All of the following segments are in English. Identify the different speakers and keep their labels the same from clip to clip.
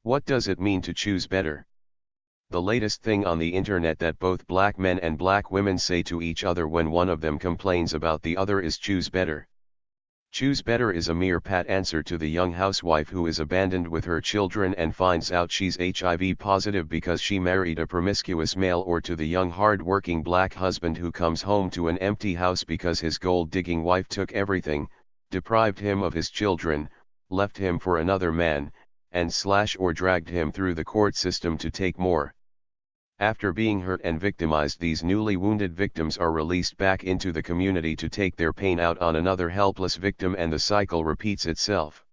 Speaker 1: What does it mean to choose better? The latest thing on the internet that both black men and black women say to each other when one of them complains about the other is choose better. Choose better is a mere pat answer to the young housewife who is abandoned with her children and finds out she's HIV positive because she married a promiscuous male, or to the young hard-working black husband who comes home to an empty house because his gold-digging wife took everything, deprived him of his children, left him for another man, and or dragged him through the court system to take more. After being hurt and victimized, these newly wounded victims are released back into the community to take their pain out on another helpless victim, and the cycle repeats itself.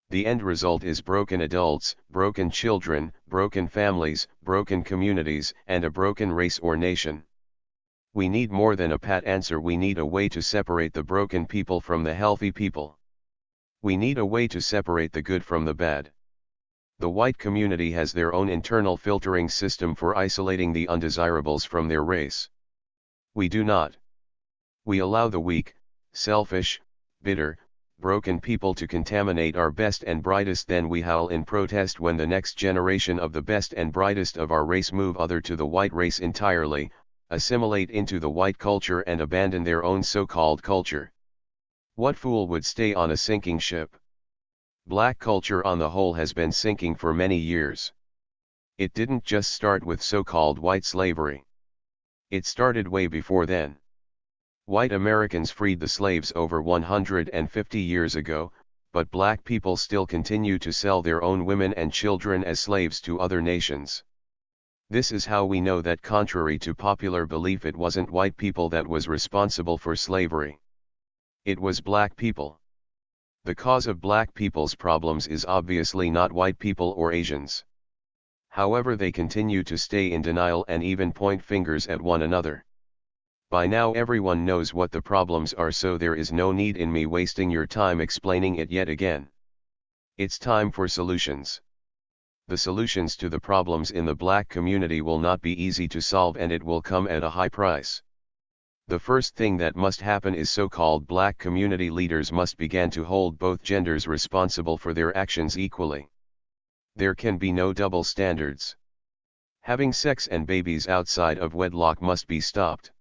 Speaker 1: The end result is broken adults, broken children, broken families, broken communities, and a broken race or nation. We need more than a pat answer. We need a way to separate the broken people from the healthy people. We need a way to separate the good from the bad. The white community has their own internal filtering system for isolating the undesirables from their race. We do not. We allow the weak, selfish, bitter, broken people to contaminate our best and brightest. Then we howl in protest when the next generation of the best and brightest of our race move other to the white race entirely, assimilate into the white culture, and abandon their own so-called culture. What fool would stay on a sinking ship? Black culture on the whole has been sinking for many years. It didn't just start with so-called white slavery. It started way before then. White Americans freed the slaves over 150 years ago, but black people still continue to sell their own women and children as slaves to other nations. This is how we know that, contrary to popular belief, it wasn't white people that was responsible for slavery. It was black people. The cause of black people's problems is obviously not white people or Asians. However, they continue to stay in denial and even point fingers at one another. By now everyone knows what the problems are, so there is no need in me wasting your time explaining it yet again. It's time for solutions. The solutions to the problems in the black community will not be easy to solve, and it will come at a high price. The first thing that must happen is so-called black community leaders must begin to hold both genders responsible for their actions equally. There can be no double standards. Having sex and babies outside of wedlock must be stopped.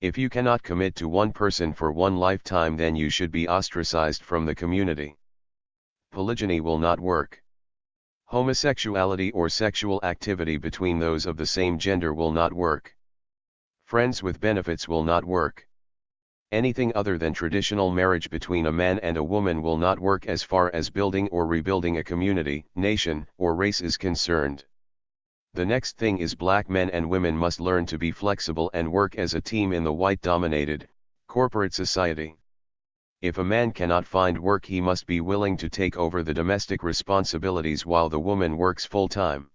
Speaker 1: If you cannot commit to one person for one lifetime, then you should be ostracized from the community. Polygyny will not work. Homosexuality or sexual activity between those of the same gender will not work. Friends with benefits will not work. Anything other than traditional marriage between a man and a woman will not work as far as building or rebuilding a community, nation, or race is concerned. The next thing is black men and women must learn to be flexible and work as a team in the white-dominated, corporate society. If a man cannot find work, he must be willing to take over the domestic responsibilities while the woman works full-time.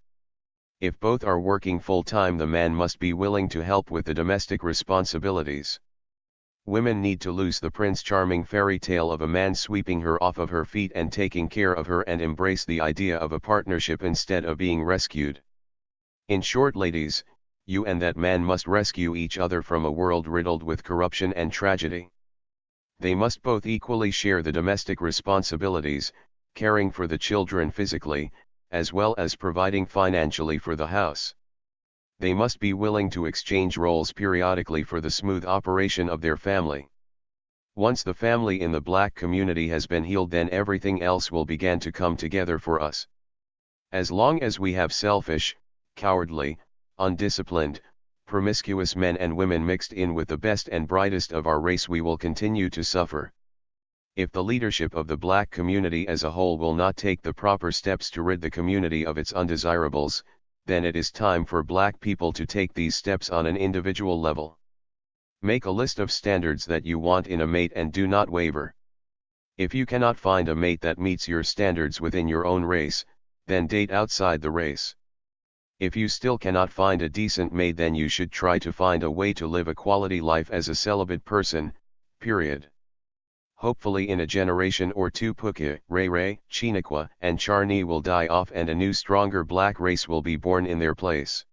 Speaker 1: If both are working full-time, the man must be willing to help with the domestic responsibilities. Women need to lose the Prince Charming fairy tale of a man sweeping her off of her feet and taking care of her, and embrace the idea of a partnership instead of being rescued. In short, ladies, you and that man must rescue each other from a world riddled with corruption and tragedy. They must both equally share the domestic responsibilities, caring for the children physically, as well as providing financially for the house. They must be willing to exchange roles periodically for the smooth operation of their family. Once the family in the black community has been healed, then everything else will begin to come together for us. As long as we have selfish, cowardly, undisciplined, promiscuous men and women mixed in with the best and brightest of our race, we will continue to suffer. If the leadership of the black community as a whole will not take the proper steps to rid the community of its undesirables, then it is time for black people to take these steps on an individual level. Make a list of standards that you want in a mate and do not waver. If you cannot find a mate that meets your standards within your own race, then date outside the race. If you still cannot find a decent mate, then you should try to find a way to live a quality life as a celibate person, period. Hopefully in a generation or two, Puka, Ray Ray, Chinaqua, and Charney will die off and a new stronger black race will be born in their place.